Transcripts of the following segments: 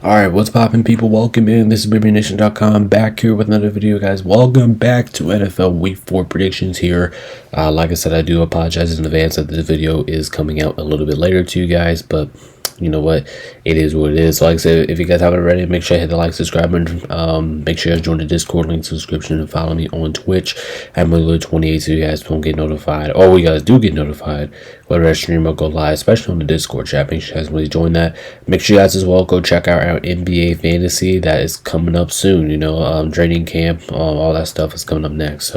Alright, what's poppin', people? Welcome in. This is BabyNation.com back here with another video, guys. Welcome back to NFL Week 4 predictions here. Like I said, I do apologize in advance that this video is coming out a little bit later to you guys, but you know what? It is what it is. So like I said, if you guys haven't already, make sure you hit the like, subscribe, and make sure you guys join the Discord link, subscription, and follow me on Twitch at Miller28 so you guys don't get notified. Or you guys do get notified whenever I stream or go live, especially on the Discord chat. Make sure you guys really join that. Make sure you guys as well go check out our NBA fantasy that is coming up soon. You know, training camp, all that stuff is coming up next.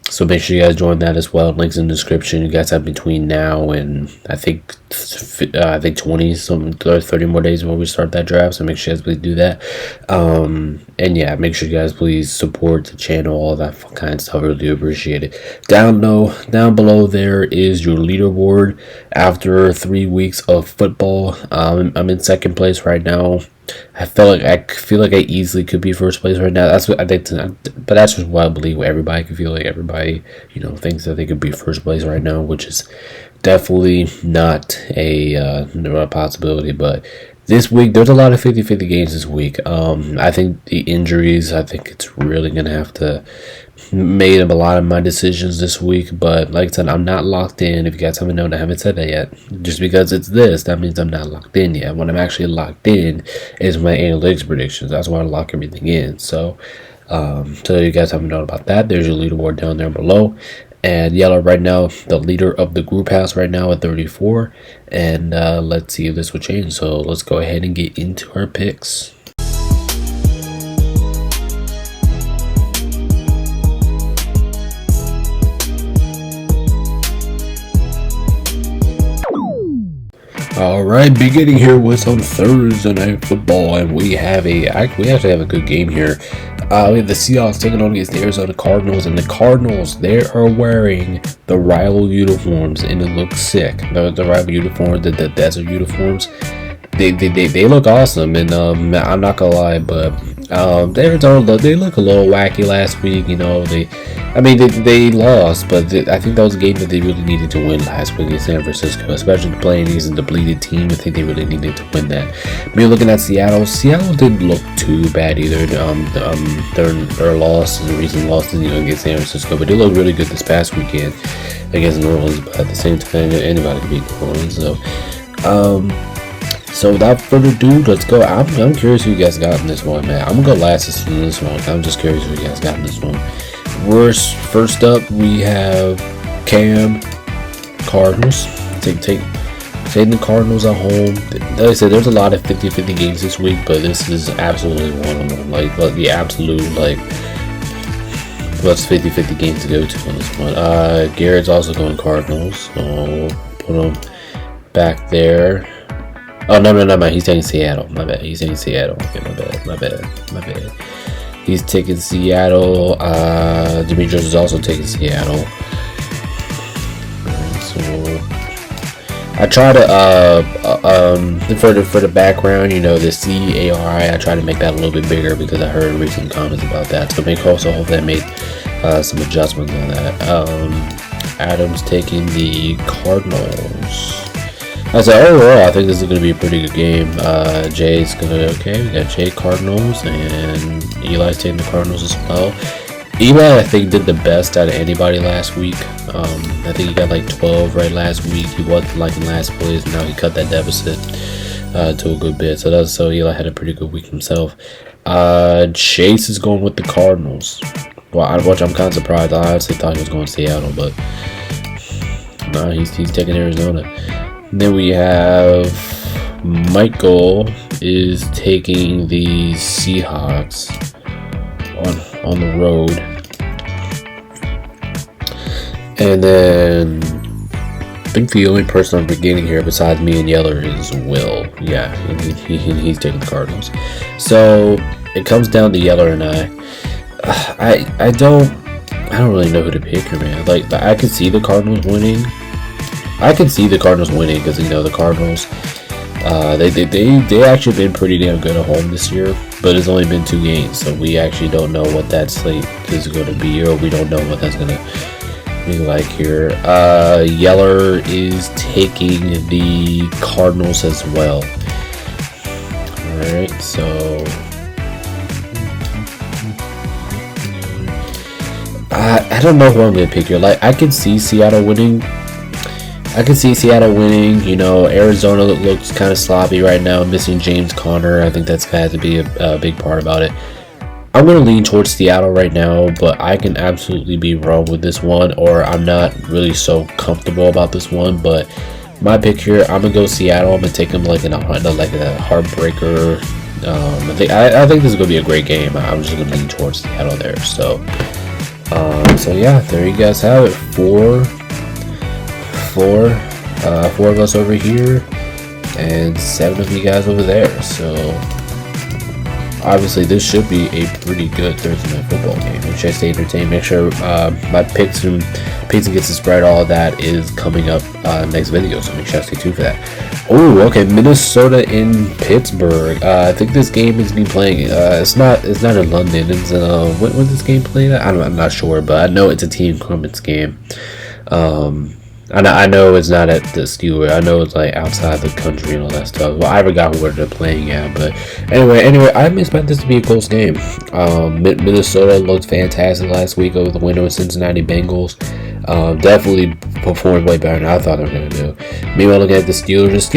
So make sure you guys join that as well. Links in the description. You guys have between now and I think 20 some 30 more days when we start that draft. So make sure you guys please do that. And yeah, make sure you guys please support the channel, all that kind of stuff. I really do appreciate it. Down below there is your leaderboard after 3 weeks of football. I'm in second place right now. I feel like I easily could be first place right now. That's what I think, but that's just what I believe. Everybody could feel like everybody, thinks that they could be first place right now, which is definitely not a possibility. But this week, there's a lot of 50-50 games this week. I think the injuries, I think it's really gonna have to made up a lot of my decisions this week, but like I said, I'm not locked in. If you guys haven't known, I haven't said that yet. Just because it's this, that means I'm not locked in yet. When I'm actually locked in is my analytics predictions. That's why I lock everything in. So you guys haven't known about that, there's your leaderboard down there below. And Yellow right now, the leader of the group house right now at 34. And let's see if this will change. So let's go ahead and get into our picks. Alright, beginning here with some Thursday Night Football, and we actually have a good game here. We have the Seahawks taking on against the Arizona Cardinals, and the Cardinals, they are wearing the rival uniforms, and it looks sick. The rival uniforms, the desert uniforms, they look awesome, and I'm not gonna lie, but they look a little wacky last week. They lost, but I think that was a game that they really needed to win last week in San Francisco, especially playing against a depleted team. I think they really needed to win that. We're looking at Seattle. Seattle didn't look too bad either. Their loss is the reason lost against San Francisco, but they looked really good this past weekend against New Orleans. But at the same time, anybody can beat New Orleans. So without further ado, let's go. I'm curious who you guys got in this one, man. I'm gonna go last in this one. I'm just curious who you guys got in this one. First up, we have Cam, Cardinals. Taking the Cardinals at home. Like I said, there's a lot of 50-50 games this week, but this is absolutely one of them. Like the absolute, what's 50-50 games to go to on this one. Garrett's also going Cardinals, so put him back there. Oh, no, he's taking Seattle. My bad. He's taking Seattle. Okay, my bad. He's taking Seattle. Demetrius is also taking Seattle. So I try to for the background, the CARI. I try to make that a little bit bigger because I heard recent comments about that. So hopefully I made some adjustments on that. Adam's taking the Cardinals. I said overall, I think this is going to be a pretty good game. Jay's going to, we got Jay Cardinals, and Eli's taking the Cardinals as well. Eli, I think, did the best out of anybody last week. I think he got 12 right last week. He was in last place, and now he cut that deficit to a good bit. So Eli had a pretty good week himself. Chase is going with the Cardinals. Which I'm kind of surprised. I honestly thought he was going to Seattle, but no, he's taking Arizona. Then we have Michael is taking the Seahawks on the road. And then I think the only person I'm forgetting here besides me and Yeller is Will. Yeah, he's taking the Cardinals. So it comes down to Yeller and I don't really know who to pick here, man. I could see the Cardinals winning. Because the Cardinals, they actually been pretty damn good at home this year, but it's only been 2 games, so we actually don't know what that slate is going to be, or we don't know what that's going to be like here. Yeller is taking the Cardinals as well. Alright, so I don't know who I'm gonna pick here. Like, I could see Seattle winning. You know, Arizona looks kind of sloppy right now, missing James Conner. I think that's got to be a big part about it. I'm going to lean towards Seattle right now, but I can absolutely be wrong with this one, or I'm not really so comfortable about this one. But my pick here, I'm going to go Seattle. I'm going to take them like a heartbreaker. I think this is going to be a great game. I'm just going to lean towards Seattle there. So yeah, there you guys have it. Four of us over here, and 7 of you guys over there. So obviously this should be a pretty good Thursday night football game. Make sure I stay entertained. Make sure my picks and gets the spread, all of that is coming up next video, so make sure I stay tuned for that. Oh, okay, Minnesota in Pittsburgh. I think this game is being playing. It's not in London. It's when this game played? I'm not sure, but I know it's a Team Crumpets game. I know it's not at the Steelers. I know it's like outside the country and all that stuff. Well, I forgot where they're playing at, but anyway, I expect this to be a close game. Minnesota looked fantastic last week over the win over Cincinnati Bengals. Definitely performed way better than I thought they were going to do. Meanwhile, looking at the Steelers,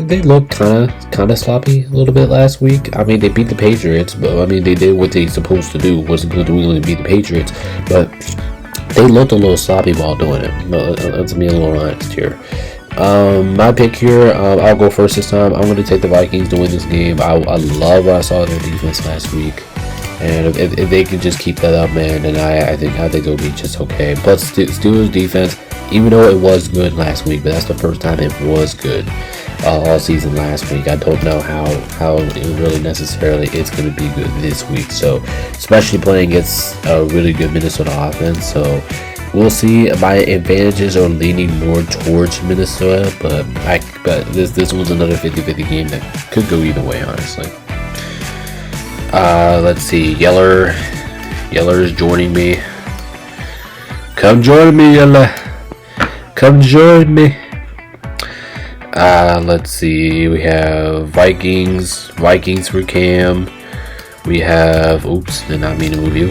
they looked kind of sloppy a little bit last week. I mean, they beat the Patriots, but I mean, they did what they supposed to do. Wasn't going to really beat the Patriots, but they looked a little sloppy while doing it. Let's be a little honest here. My pick here, I'll go first this time. I'm going to take the Vikings to win this game. I love what I saw their defense last week, and if they can just keep that up, man, then I think they'll be just okay. But Steelers defense, even though it was good last week, but that's the first time it was good all season last week. I don't know how it really necessarily it's going to be good this week. So, especially playing against a really good Minnesota offense. So, we'll see. My advantages are leaning more towards Minnesota, but this one's another 50-50 game that could go either way, honestly. Let's see. Yeller is joining me. Come join me, Yeller. Come join me. Let's see. We have Vikings for Cam. We have, oops, did not mean to move you.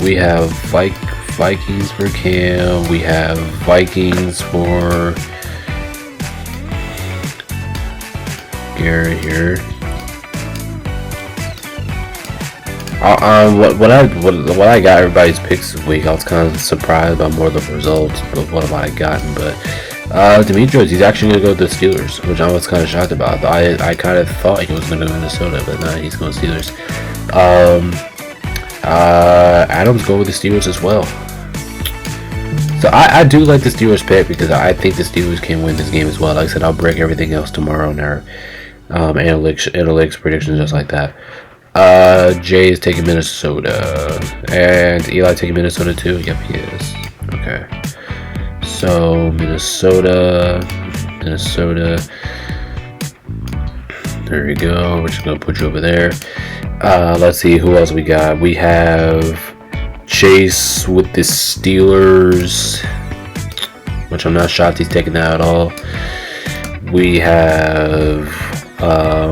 We have Vikings for Cam. We have Vikings for Garrett here. When I got everybody's picks this week, I was kind of surprised by more of the results, but what have I gotten? But Demetrius, he's actually going to go to the Steelers, which I was kind of shocked about. I kind of thought he was going to go to Minnesota, but no, he's going to Steelers. Adams go with the Steelers as well. So I do like the Steelers pick because I think the Steelers can win this game as well. Like I said, I'll break everything else tomorrow in our analytics predictions just like that. Jay is taking Minnesota, and Eli taking Minnesota too. Yep, he is. Okay. So Minnesota. There we go. We're just gonna put you over there. Let's see who else we got. We have Chase with the Steelers, which I'm not shocked he's taking that at all. We have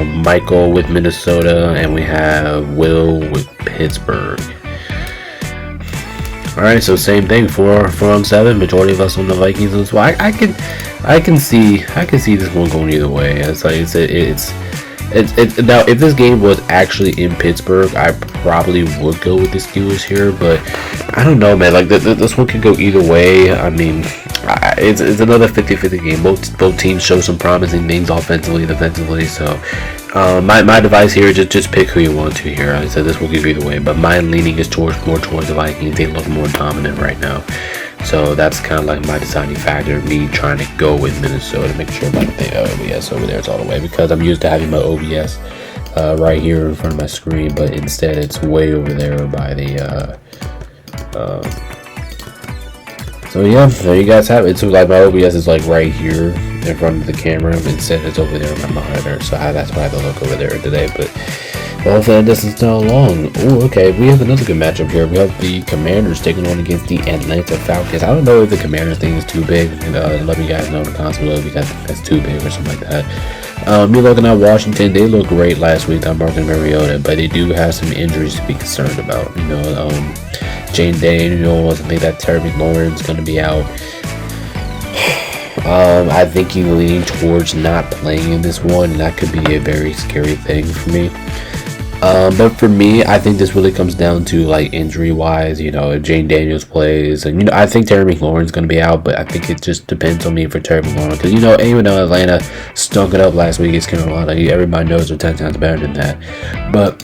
Michael with Minnesota, and we have Will with Pittsburgh. Alright, so same thing, 4-7. Majority of us on the Vikings as well. I can see this one going either way. It's now if this game was actually in Pittsburgh, I probably would go with the Steelers here, but I don't know, man. Like this one could go either way. I mean, it's another 50-50 game. Both teams show some promising things offensively and defensively. So my advice here is just pick who you want to here. I said this will give you either way, but my leaning is more towards the Vikings. They look more dominant right now. So that's kind of like my deciding factor, me trying to go with Minnesota, make sure my OBS over there is all the way, because I'm used to having my OBS right here in front of my screen, but instead it's way over there by the so yeah, there you guys have it. So like my OBS is like right here in front of the camera, but instead it's over there on my monitor, so that's why I have to look over there today. But hopefully that doesn't stay long. Oh, okay, we have another good matchup here. We have the Commanders taking on against the Atlanta Falcons. I don't know if the Commanders thing is too big. Let me guys know in the comments below if you guys think that's too big or something like that. Me looking at Washington, they looked great last week on Marcus Mariota, but they do have some injuries to be concerned about. Jane Daniels, I think that Terry McLaurin is going to be out. I think he's leaning towards not playing in this one, and that could be a very scary thing for me. But for me, I think this really comes down to like injury wise. If Jane Daniels plays, and I think Terry McLaurin's going to be out, but I think it just depends on me for Terry McLaurin, because even though Atlanta stunk it up last week against Carolina, everybody knows they're 10 times better than that. But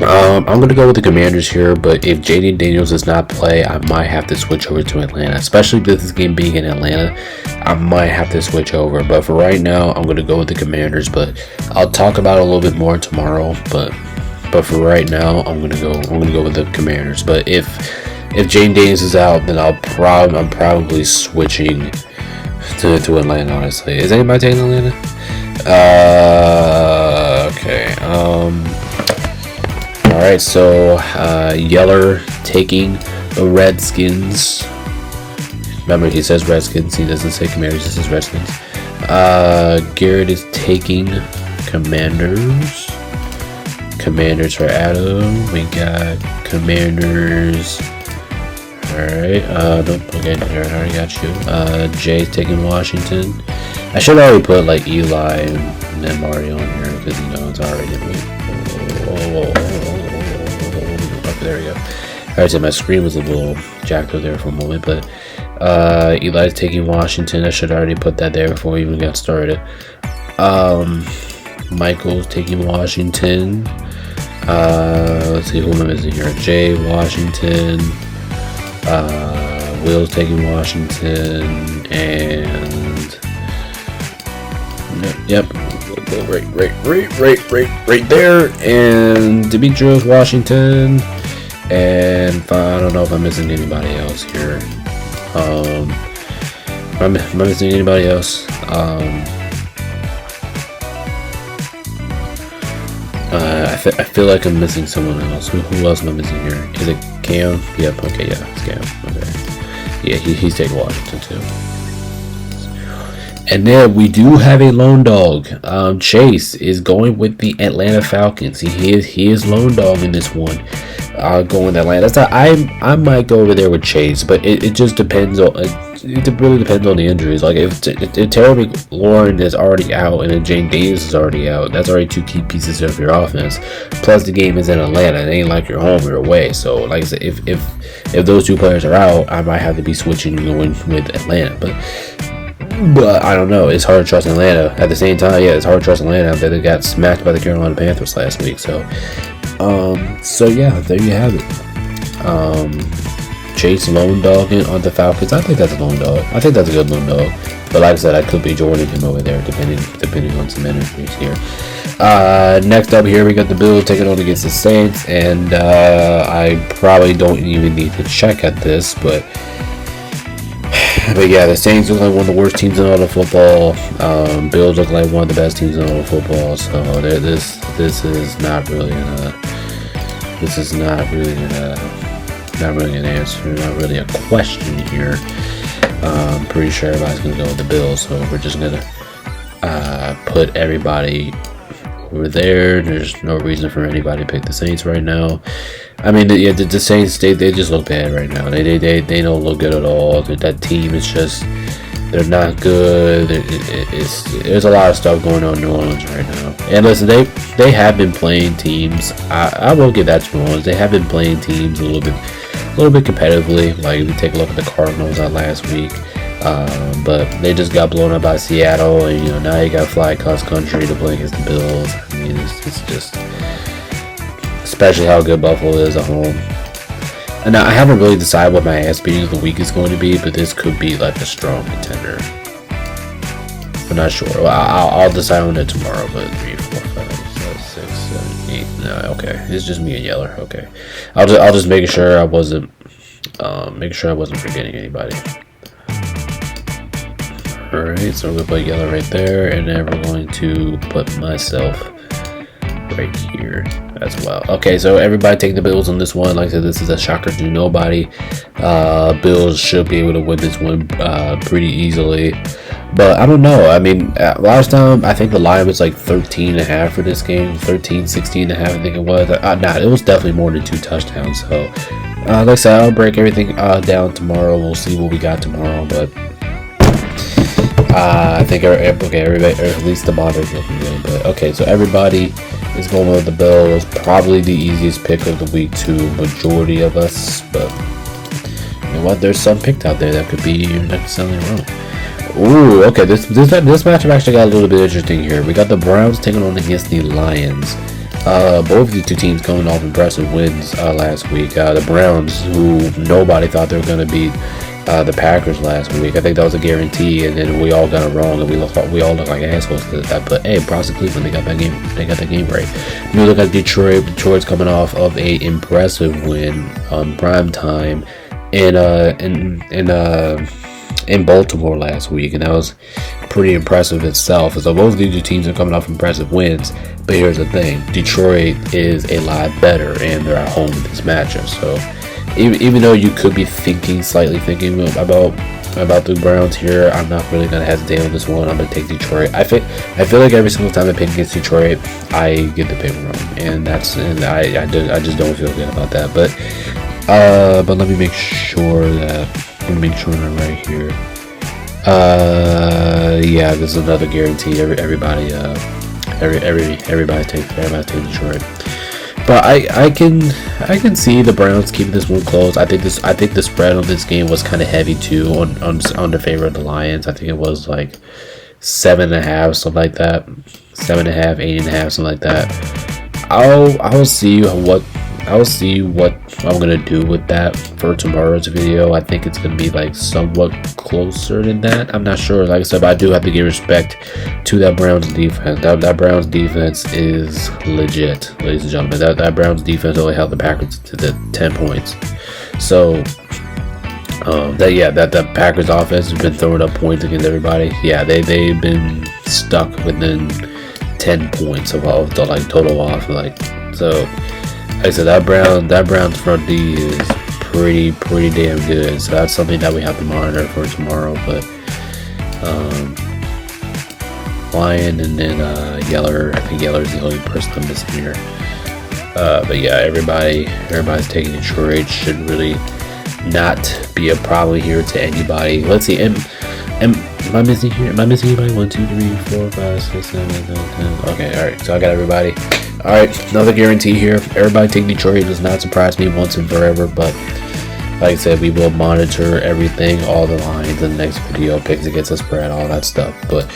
I'm going to go with the Commanders here, but if Jaden Daniels does not play, I might have to switch over to Atlanta, especially with this game being in Atlanta. I might have to switch over, but for right now, I'm going to go with the Commanders, but I'll talk about it a little bit more tomorrow, but for right now, I'm going to go with the Commanders. But if Jaden Daniels is out, then I'm probably switching to Atlanta, honestly. Is anybody taking Atlanta? Okay. Alright, so Yeller taking the Redskins. Remember, he says Redskins, he doesn't say Commanders, he says Redskins. Garrett is taking Commanders. Commanders for Adam. We got Commanders. Alright, okay, I already got you. Jay's taking Washington. I should already put like Eli and then Mario on here, because it's already okay, there we go. Alright, so my screen was a little jacked up there for a moment, but Eli's taking Washington. I should already put that there before we even got started. Michael's taking Washington. Let's see who am I missing here. Jay, Washington. Will's taking Washington, and yep, right there. And Demetrius Washington, and I don't know if I'm missing anybody else here. Am I missing anybody else? I feel like I'm missing someone else. Who else am I missing here? Is it Cam? Yep. Okay. Yeah, it's Cam. Okay. Yeah, he's taking Washington too. And then we do have a lone dog. Chase is going with the Atlanta Falcons. He is lone dog in this one. Going to Atlanta. So I might go over there with Chase, but it just depends on. It really depends on the injuries. Like if Terry McLaurin is already out and then Jane Davis is already out, that's already two key pieces of your offense. Plus the game is in Atlanta. It ain't like you're home or away. So like I said, if those two players are out, I might have to be switching going with Atlanta. But I don't know. It's hard to trust Atlanta. At the same time, yeah, it's hard to trust Atlanta after they got smacked by the Carolina Panthers last week. So yeah, there you have it. Chase lone dogging on the Falcons. I think that's a lone dog. I think that's a good lone dog. But like I said, I could be joining him over there depending on some injuries here. Next up here, we got the Bills taking on against the Saints, and I probably don't even need to check at this, but yeah, the Saints look like one of the worst teams in all of football. Bills look like one of the best teams in all of football. So this is not really an answer, not really a question here. I'm pretty sure everybody's gonna go with the Bills, so we're just gonna put everybody over there. There's no reason for anybody to pick the Saints right now. I mean, the Saints, they just look bad right now. They don't look good at all. That team is just, they're not good. There's a lot of stuff going on in New Orleans right now. And listen, they have been playing teams. I will give that to New Orleans. They have been playing teams a little bit competitively. Like if you take a look at the Cardinals last week, but they just got blown up by Seattle, and now you got to fly cross country to play against the Bills. I mean, it's just, especially how good Buffalo is at home. And now I haven't really decided what my ass beating of the week is going to be, but this could be like a strong contender. I'm not sure. Well, I'll decide on it tomorrow. But 3, 4, 5, 6, 7, 8. No, okay. It's just me and Yeller. Okay. I'll just make sure I wasn't forgetting anybody. All right. So we're gonna put Yeller right there, and then we're going to put myself right here as well. Okay, so everybody take the Bills on this one. Like I said, this is a shocker to nobody. Bills should be able to win this one pretty easily. But I don't know. I mean, last time I think the line was like 13.5 for this game. 13, 16.5, I think it was. Nah, it was definitely more than 2 touchdowns. So, like I said, I'll break everything down tomorrow. We'll see what we got tomorrow. But I think, okay, everybody, or at least the monitor's looking good. But okay, so everybody is going with the Bills. Probably the easiest pick of the week to majority of us. But you know what? There's some picked out there that could be necessarily wrong. Ooh, okay. This matchup actually got a little bit interesting here. We got the Browns taking on against the Lions. Both of these two teams coming off impressive wins last week. The Browns, who nobody thought they were going to beat the Packers last week. I think that was a guarantee, and then we all got it wrong, and we all look like assholes because of that. But hey, props to Cleveland, they got that game right. You look at Detroit. Detroit's coming off of a impressive win on prime time in Baltimore last week, and that was pretty impressive itself. So both of these two teams are coming off impressive wins, but here's the thing: Detroit is a lot better, and they're at home in this matchup. So even though you could be slightly thinking about the Browns here, I'm not really gonna hesitate on this one. I'm gonna take Detroit. I feel like every single time I pick against Detroit, I get the pick wrong, and I just don't feel good about that. But let me make sure that. Make sure I'm right here. Yeah, this is another guarantee. Everybody take Detroit. But I can see the Browns keeping this one close. I think the spread on this game was kind of heavy too on the favor of the Lions. I think it was like 7.5, something like that. 7.5, 8.5, something like that. I'll see what I'm gonna do with that for tomorrow's video. I think it's gonna be like somewhat closer than that. I'm not sure. Like I said, but I do have to give respect to that Browns defense. That Browns defense is legit, ladies and gentlemen. That Browns defense only held the Packers to the 10 points. So that Packers offense has been throwing up points against everybody. Yeah, they've been stuck within 10 points of the like total off. Like so. Like I said, that Browns front D is pretty damn good. So that's something that we have to monitor for tomorrow. But Lion and then Yeller. I think Yeller's the only person I'm missing here. But yeah, everybody's taking Detroit. Should really not be a problem here to anybody. Let's see. Am I missing here? Am I missing anybody? 1, 2, 3, 4, 5, 6, 7, 8, 9, 10. Okay, all right. So I got everybody. All right, another guarantee here. Everybody take Detroit. It does not surprise me once and forever, but like I said, we will monitor everything, all the lines in the next video, picks against the spread, all that stuff. But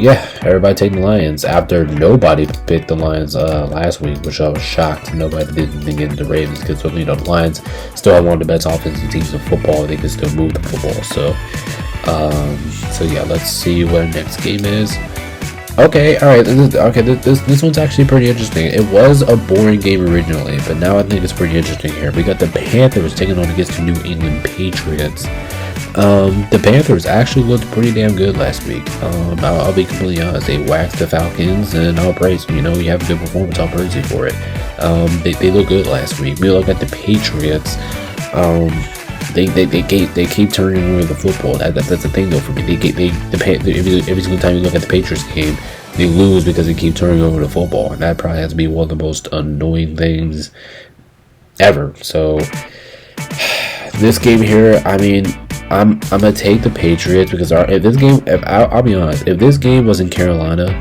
yeah, everybody taking the Lions after nobody picked the Lions last week, which I was shocked. Nobody didn't think into the Ravens because the Lions still have one of the best offensive teams in football. They can still move the football. So yeah, let's see what the next game is. Okay, all right. This one's actually pretty interesting. It was a boring game originally, but now I think it's pretty interesting here. We got the Panthers taking on against the New England Patriots. The Panthers actually looked pretty damn good last week. I'll be completely honest. They whacked the Falcons, and I'll praise them. You know, you have a good performance. I'll praise you for it. They look good last week. We look at the Patriots. They keep turning over the football. That's the thing though for me. Every single time you look at the Patriots game, they lose because they keep turning over the football, and that probably has to be one of the most annoying things ever. So this game here, I mean, I'm gonna take the Patriots because I'll be honest, if this game was in Carolina,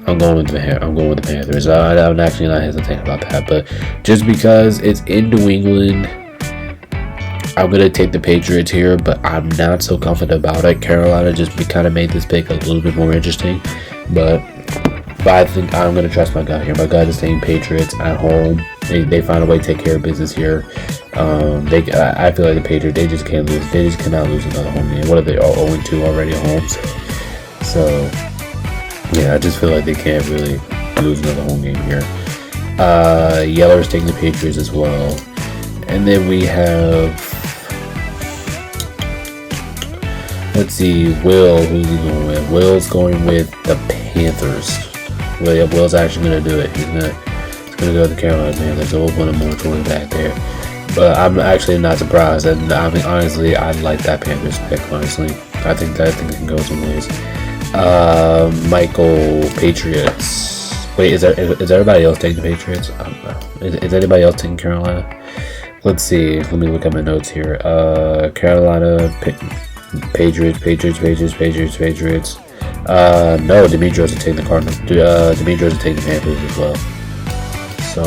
I'm going with the Panthers. I'm actually not hesitating about that, but just because it's in New England, I'm going to take the Patriots here, but I'm not so confident about it. Carolina just kind of made this pick a little bit more interesting, but I think I'm going to trust my gut here. My gut is saying Patriots at home. They find a way to take care of business here. I feel like the Patriots, they just can't lose. They just cannot lose another home game. What are they, all 0-2 already at home? So, yeah, I just feel like they can't really lose another home game here. Yeller's taking the Patriots as well. And then we have... Let's see, Will, who's he going with? Will's going with the Panthers. Well, yeah, Will's actually going to do it. He's going to go to the Carolina Panthers. So we'll put him more towards back there. But I'm actually not surprised. And I mean, honestly, I like that Panthers pick, honestly. I think it can go some ways. Michael, Patriots. Wait, is everybody else taking the Patriots? I don't know. Is anybody else taking Carolina? Let's see. Let me look at my notes here. Carolina, Patriots. No, Demetrios is taking the Cardinals. Demetrios is taking the Panthers as well. So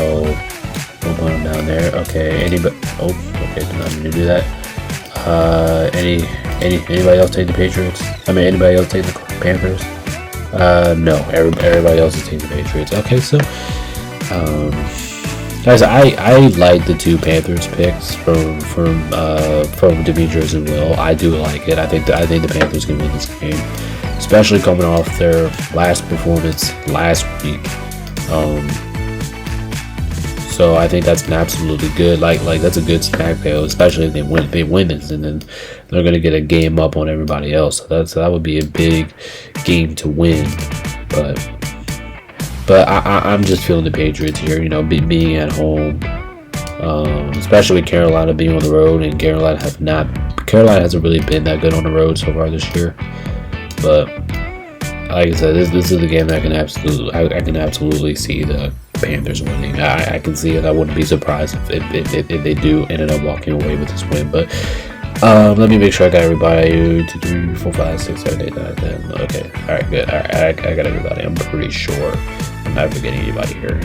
we'll put them down there. Okay. Anybody? Oh, okay. Did not mean to do that. Anybody else take the Patriots? Anybody else take the Panthers? No. Everybody else is taking the Patriots. Okay, so guys, I like the two Panthers picks from Demetrios and Will. I do like it. I think the Panthers can win this game, especially coming off their last performance last week. So I think that's an absolutely good, like that's a good snack pill, especially if they win this, and then they're gonna get a game up on everybody else. So that would be a big game to win. But I'm just feeling the Patriots here, being at home, especially with Carolina being on the road, and Carolina hasn't really been that good on the road so far this year. But like I said, this is the game that I can absolutely see the Panthers winning. I can see it. I wouldn't be surprised if they do end up walking away with this win. But let me make sure I got everybody. 2, 3, 4, 5, 6, 7, 8, 9, 10. Okay, all right, good. All right, I got everybody. I'm pretty sure I'm not forgetting anybody here.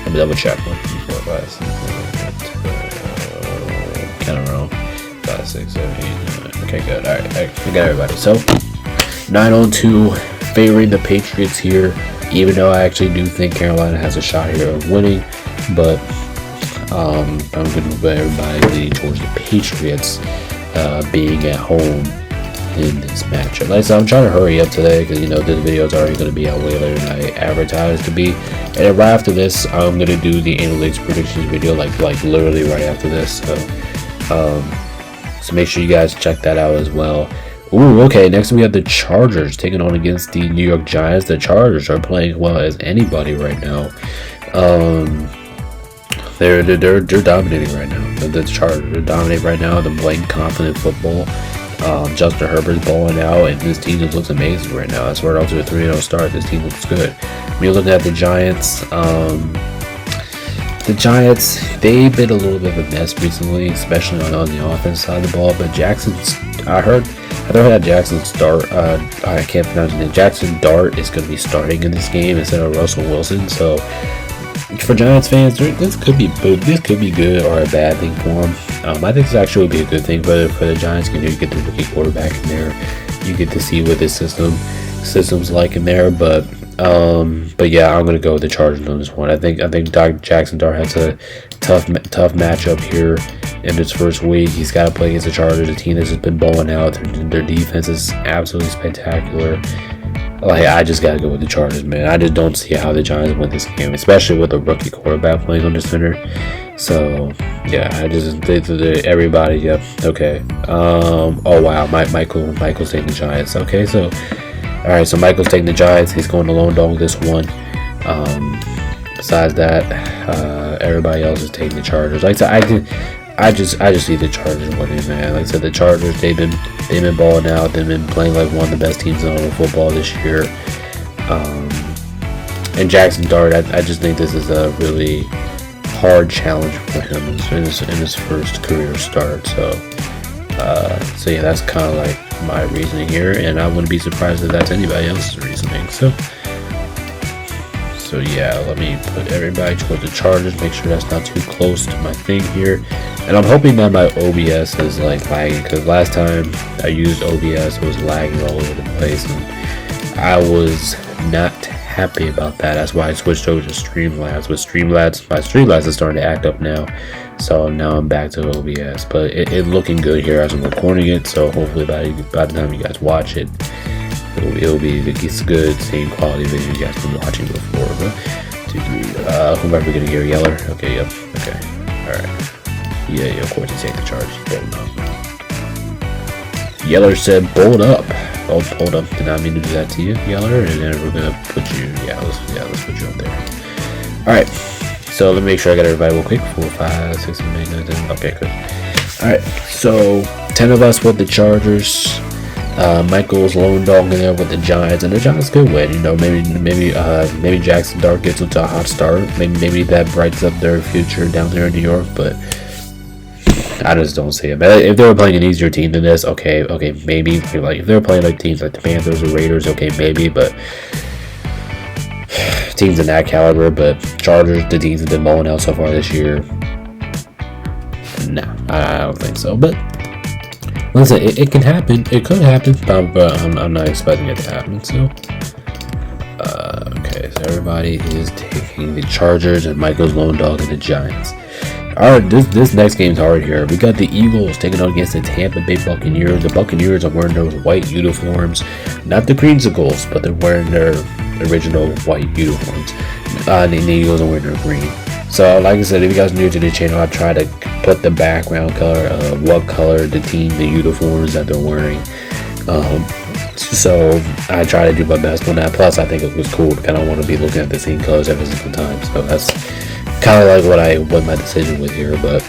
Let me double check. 1, 2, 4, 5, 6, 7, 8, 9, 10. Kind of wrong. 5, 6, 7, 8, 9. Okay, good. All right, I got everybody. So 9-2, favoring the Patriots here. Even though I actually do think Carolina has a shot here of winning, but I'm going to move everybody leaning towards the Patriots being at home in this matchup. Like I said, I'm trying to hurry up today because this video is already going to be out way later than I advertised to be. And right after this, I'm going to do the analytics predictions video, like literally right after this. So make sure you guys check that out as well. Ooh, okay, next we have the Chargers taking on against the New York Giants. The Chargers are playing well as anybody right now. They're dominating right now. The Chargers are dominating right now. They're playing confident football. Justin Herbert's balling out, and this team just looks amazing right now. That's where off to a 3-0 start. This team looks good. When you're looking at the Giants, they've been a little bit of a mess recently, especially on the offense side of the ball. But I heard that Jackson Dart, I can't pronounce his name. Jackson Dart is going to be starting in this game instead of Russell Wilson. So for Giants fans, this could be good or a bad thing for them. I think this actually would be a good thing for the Giants. You get the rookie quarterback in there. You get to see what this system's like in there. But yeah, I'm gonna go with the Chargers on this one. I think Jackson Dart has a tough matchup here in his first week. He's got to play against the Chargers, a team that's just been balling out. Their defense is absolutely spectacular. I just got to go with the Chargers, man. I just don't see how the Giants win this game, especially with a rookie quarterback playing on the center. So yeah, everybody. Yep. Okay. Oh wow, Michael's taking the Giants. Okay, so all right, so Michael's taking the Giants. He's going to lone dog this one. Besides that, everybody else is taking the Chargers. Like I said, I just see the Chargers winning, man. Like I said, the Chargers, they've been balling out. They've been playing like one of the best teams in all of football this year. And Jackson Dart, I just think this is a really hard challenge for him in his first career start. So yeah, that's kind of like my reasoning here, and I wouldn't be surprised if that's anybody else's reasoning. So yeah, let me put everybody towards the Chargers, make sure that's not too close to my thing here. And I'm hoping that my OBS is like lagging, because last time I used OBS, it was lagging all over the place, and I was not happy about that. That's why I switched over to Streamlabs. With Streamlabs, my Streamlabs is starting to act up now, so now I'm back to OBS. But it's looking good here as I'm recording it, so hopefully by the time you guys watch it, it'll be it's good, same quality video you guys been watching before. But 2, 3, who am I forgetting here? Yeller? Okay, yep. Okay, alright. Yeah, of course he's taking the charge. He's bolting up. Yeller said, "Bold up." Oh, hold up. Did not mean to do that to you, Yeller. And then we're gonna put you. Let's put you up there. Alright. So let me make sure I got everybody real quick. 4, 5, 6, 7, 8, 9, 10. Okay, good. Alright. So 10 of us with the Chargers. Michael's lone dog in there with the Giants, and the Giants could win. Maybe Jackson Dart gets into a hot start. Maybe that brightens up their future down there in New York, but I just don't see it. But if they were playing an easier team than this, okay, maybe. Like if they were playing like teams like the Panthers or Raiders, okay, maybe. But teams in that caliber, but Chargers, the teams have been balling out so far this year. Nah, I don't think so. But listen, it can happen. It could happen, but I'm not expecting it to happen. So, okay, so everybody is taking the Chargers and Michael's lone dog and the Giants. All right, this next game's hard here. We got the Eagles taking on against the Tampa Bay Buccaneers. The Buccaneers are wearing those white uniforms, not the creamsicles, but they're wearing their original white uniforms. And the Eagles are wearing their green. So, like I said, if you guys are new to the channel, I try to put the background color of what color the team, the uniforms that they're wearing. So I try to do my best on that. Plus, I think it was cool because I don't want to be looking at the same colors every single time. So that's kind of like what my decision was here. But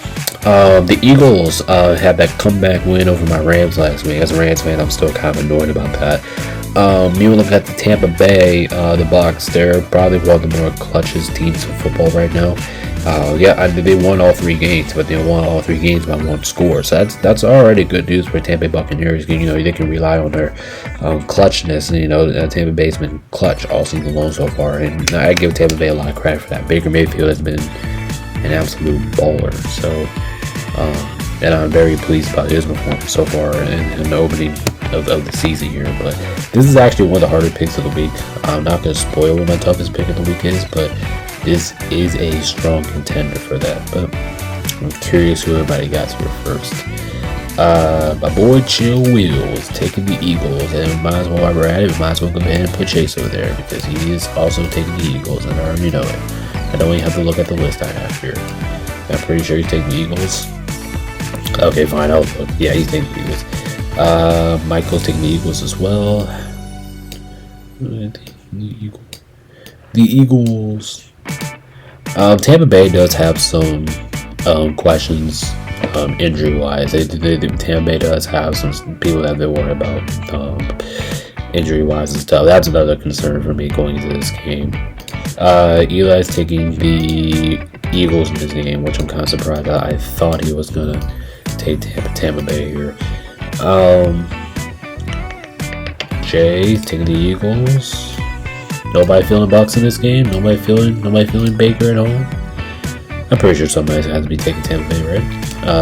the Eagles had that comeback win over my Rams last week. As a Rams fan, I'm still kind of annoyed about that. You look at the Tampa Bay, the Bucs, they're probably one of the more clutchest teams in football right now. They won all 3 games, but they won all 3 games by 1 score. So that's already good news for Tampa Bay Buccaneers. They can rely on their clutchness. And, Tampa Bay's been clutch all season long so far, and I give Tampa Bay a lot of credit for that. Baker Mayfield has been an absolute baller. So, and I'm very pleased about his performance so far in the opening of the season here. But this is actually one of the harder picks of the week. I'm not going to spoil what my toughest pick of the week is, but this is a strong contender for that. But I'm curious who everybody got here first. My boy Chill Will is taking the Eagles, and might as well, while we're at it, we might as well go ahead and put Chase over there because he is also taking the Eagles, and I already know it. I don't even have to look at the list I have here. I'm pretty sure he's taking the Eagles. Okay, fine. I'll look. Yeah, he's taking the Eagles. Michael's taking the Eagles as well. The Eagles. Tampa Bay does have some questions injury-wise. Tampa Bay does have some people that they're worried about injury-wise and stuff. That's another concern for me going into this game. Eli's taking the Eagles in this game, which I'm kind of surprised at. I thought he was going to take Tampa Bay here. Jay's taking the Eagles. Nobody feeling Bucks in this game. Nobody feeling Baker at home. I'm pretty sure somebody has to be taking Tampa Bay, right?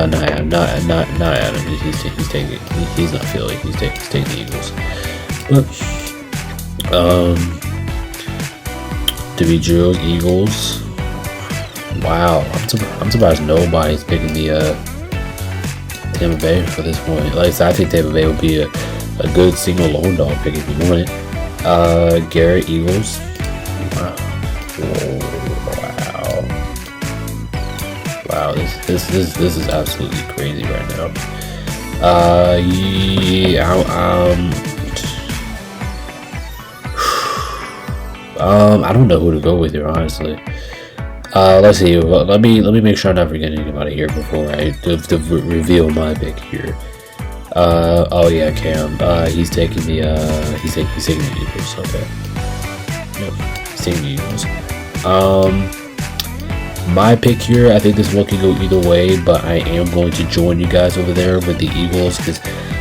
Not Adam. He's taking. He's not feeling. He's taking the Eagles. But to be Drew Eagles. Wow, I'm surprised nobody's picking the Tampa Bay for this point. Like I said, I think Tampa Bay would be a good single lone dog pick if you want it. Garrett Eagles. Wow, this is absolutely crazy right now. I don't know who to go with here, honestly. Let's see. Let me make sure I'm not forgetting anybody here before I reveal my pick here. Oh yeah, Cam. He's taking the Eagles. Okay. Yep. He's taking the Eagles. My pick here, I think this one can go either way, but I am going to join you guys over there with the Eagles because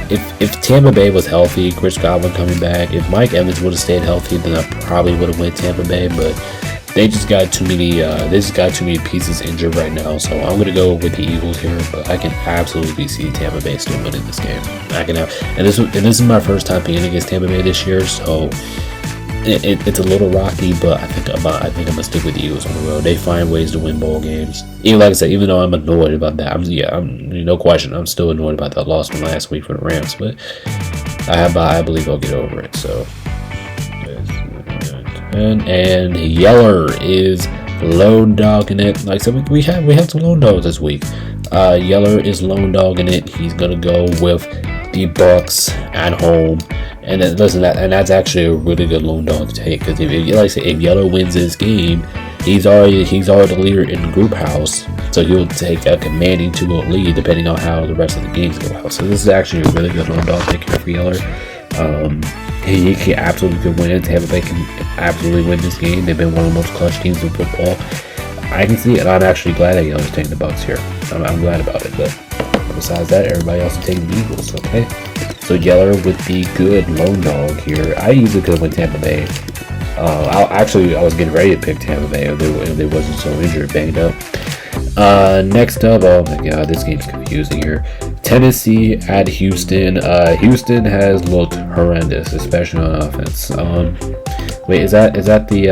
if Tampa Bay was healthy, Chris Godwin coming back, if Mike Evans would have stayed healthy, then I probably would have went Tampa Bay, but they just got too many pieces injured right now, so I'm gonna go with the Eagles here. But I can absolutely see Tampa Bay still winning this game. And this is my first time playing against Tampa Bay this year, so it's a little rocky. But I think I'm gonna stick with the Eagles on the road. They find ways to win ball games. Even like I said, even though I'm annoyed about that, I'm no question, I'm still annoyed about that loss from last week for the Rams. But I believe I'll get over it. So. And Yeller is lone dogging it. Like I said, we have some lone dogs this week. Yeller is lone dogging it. He's gonna go with the Bucks at home. And then, listen, that's actually a really good lone dog to take because if Yeller wins this game, he's already the leader in the group house. So he'll take a commanding 2-0 lead depending on how the rest of the games go out. So this is actually a really good lone dog pick here for Yeller. He can absolutely could win it. Tampa Bay can absolutely win this game. They've been one of the most clutch teams in football. I can see it, and I'm actually glad that Yeller's taking the Bucks here. I'm glad about it, but besides that, everybody else is taking the Eagles, okay? So Yeller with the good lone dog here. I usually could have went Tampa Bay. I was getting ready to pick Tampa Bay if they wasn't so injured, banged up. Next up, oh my god, this game's confusing here. Tennessee at Houston. Houston has looked horrendous, especially on offense. Wait, is that the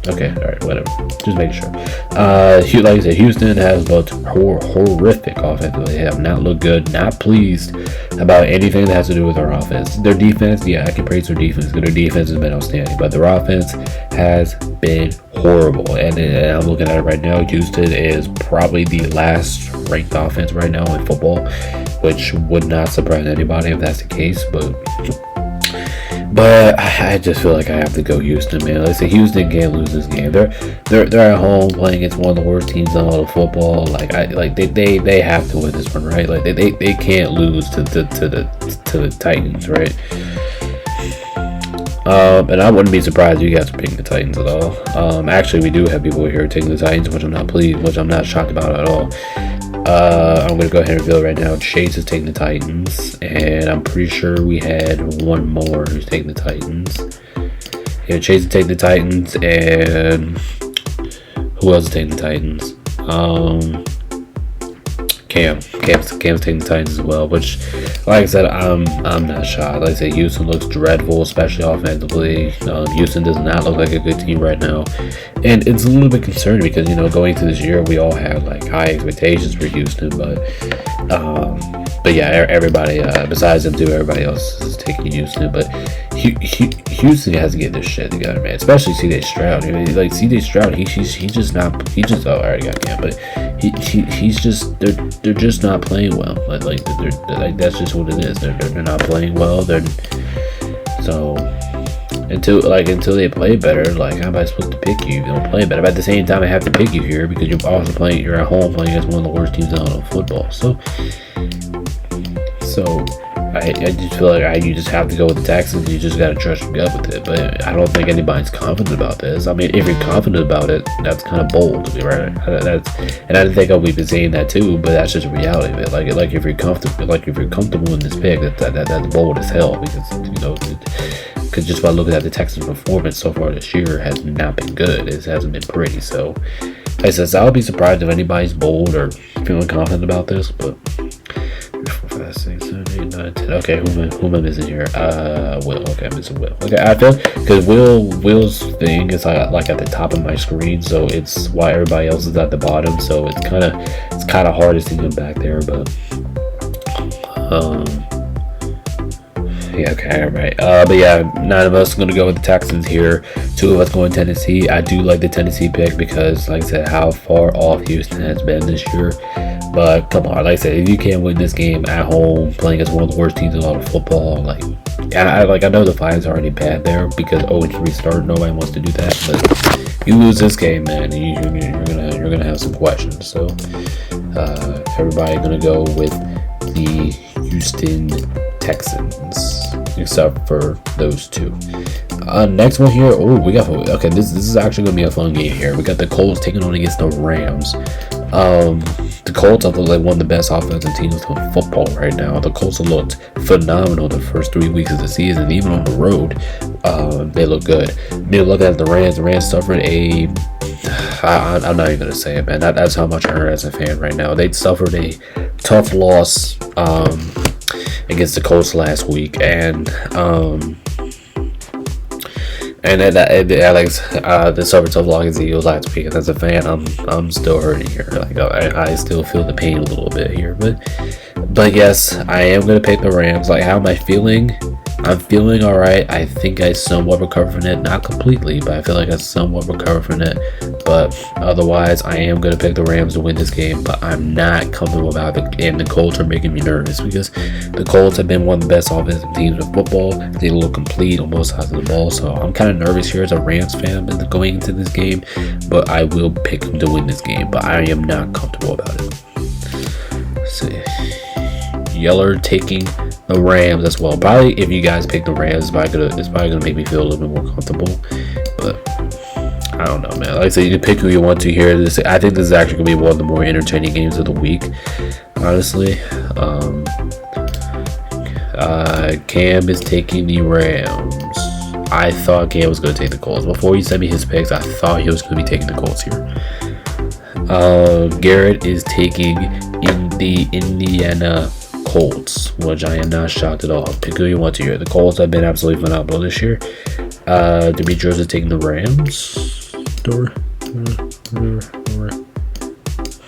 okay? All right, whatever. Just making sure. Like I said, Houston has looked horrific offensively. They have not looked good. Not pleased about anything that has to do with their offense. Their defense, yeah, I can praise their defense. Their defense has been outstanding, but their offense has been horrible. And I'm looking at it right now. Houston is probably the last ranked offense right now in football, which would not surprise anybody if that's the case. But I just feel like I have to go Houston, man. Like I say, Houston can't lose this game. They're at home playing against one of the worst teams in all of football. They have to win this one, right? Like they can't lose to the Titans, right? And I wouldn't be surprised if you guys are picking the Titans at all. Actually, we do have people here taking the Titans, which I'm not shocked about at all. I'm going to go ahead and reveal right now. Chase is taking the Titans, and I'm pretty sure we had one more who's taking the Titans. Yeah, Chase is taking the Titans, and who else is taking the Titans? Cam's taking the Titans as well, which, like I said, I'm not shocked. Like I said, Houston looks dreadful, especially offensively. Houston does not look like a good team right now, and it's a little bit concerning because, you know, going into this year, we all had like high expectations for Houston, but yeah, everybody besides them too, everybody else is taking Houston. But Houston has to get this shit together, man. Especially C.J. Stroud. I mean, like C.J. Stroud, he's just oh, I already got Cam, but they're just not playing well. Like that's just what it is. They're not playing well. So until they play better, like, how am I supposed to pick you if you don't play better? But at the same time, I have to pick you here because you're at home playing against one of the worst teams in all of football. So I just feel like you just have to go with the Texans. You just got to trust your gut with it. But I don't think anybody's confident about this. I mean, if you're confident about it, that's kind of bold to me, right? And I think we've been saying that too, but that's just the reality of it. Like if you're comfortable in this pick, that's bold as hell because, you know, because just by looking at the Texans' performance so far this year has not been good. It hasn't been pretty. So, like I said, I'll be surprised if anybody's bold or feeling confident about this, but 4, 5, 6, 7, 8, 9, 10. Okay, who am I missing here? Will. Okay, I'm missing Will. Okay, I feel because Will's thing is like at the top of my screen, so it's why everybody else is at the bottom. So it's kind of hard to see him back there, but yeah, okay, alright. But yeah, 9 of us are going to go with the Texans here. 2 of us going Tennessee. I do like the Tennessee pick because, like I said, how far off Houston has been this year. But come on, like I said, if you can't win this game at home, playing against one of the worst teams in all of football, I know the fine's already bad there because 0-3 start. Nobody wants to do that. But you lose this game, man, you're gonna have some questions. So everybody gonna go with the Houston Texans, except for those 2. Next one here. Oh, we got. Okay, this is actually gonna be a fun game here. We got the Colts taking on against the Rams. The Colts have looked like one of the best offensive teams in football right now. The Colts have looked phenomenal the first 3 weeks of the season. Even on the road, they look good. Then looking at the Rams suffered I'm not even gonna say it, man. That's how much I hurt as a fan right now. They suffered a tough loss against the Colts last week, and the suffered tough loss against the Eagles last week. And as a fan, I'm still hurting here. Like I still feel the pain a little bit here, but yes, I am gonna pick the Rams. Like, how am I feeling? I'm feeling all right. I think I somewhat recovered from it, not completely, but I feel like I somewhat recovered from it. But otherwise, I am going to pick the Rams to win this game, but I'm not comfortable about it. And the Colts are making me nervous because the Colts have been one of the best offensive teams in football. They look complete on both sides of the ball, so I'm kind of nervous here as a Rams fan going into this game, but I will pick them to win this game, but I am not comfortable about it. Let's see. Yeller taking the Rams as well. Probably if you guys pick the Rams, it's probably gonna make me feel a little bit more comfortable. But I don't know, man. Like I said, you can pick who you want to here. I think this is actually gonna be one of the more entertaining games of the week, honestly. Cam is taking the Rams. I thought Cam was going to take the Colts. Before he sent me his picks, I thought he was going to be taking the Colts here. Garrett is taking in the Indiana Colts, which I am not shocked at all. Pick who you want to here. The Colts have been absolutely phenomenal this year. Demetrius is taking the Rams.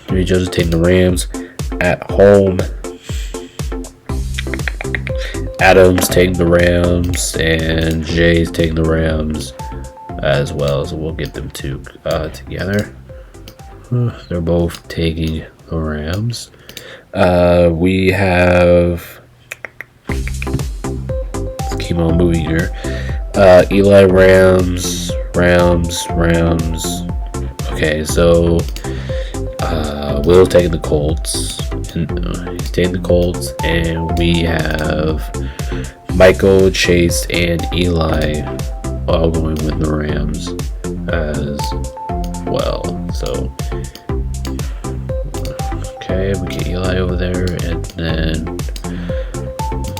Demetrius is taking the Rams at home. Adams taking the Rams, and Jay's taking the Rams as well. So we'll get them two together. They're both taking the Rams. We have, let's keep on moving here. Eli, Rams. Okay, so Will's taking the Colts. He's taking the Colts, and we have Michael, Chase, and Eli all going with the Rams as well. So, okay, we get Eli over there, and then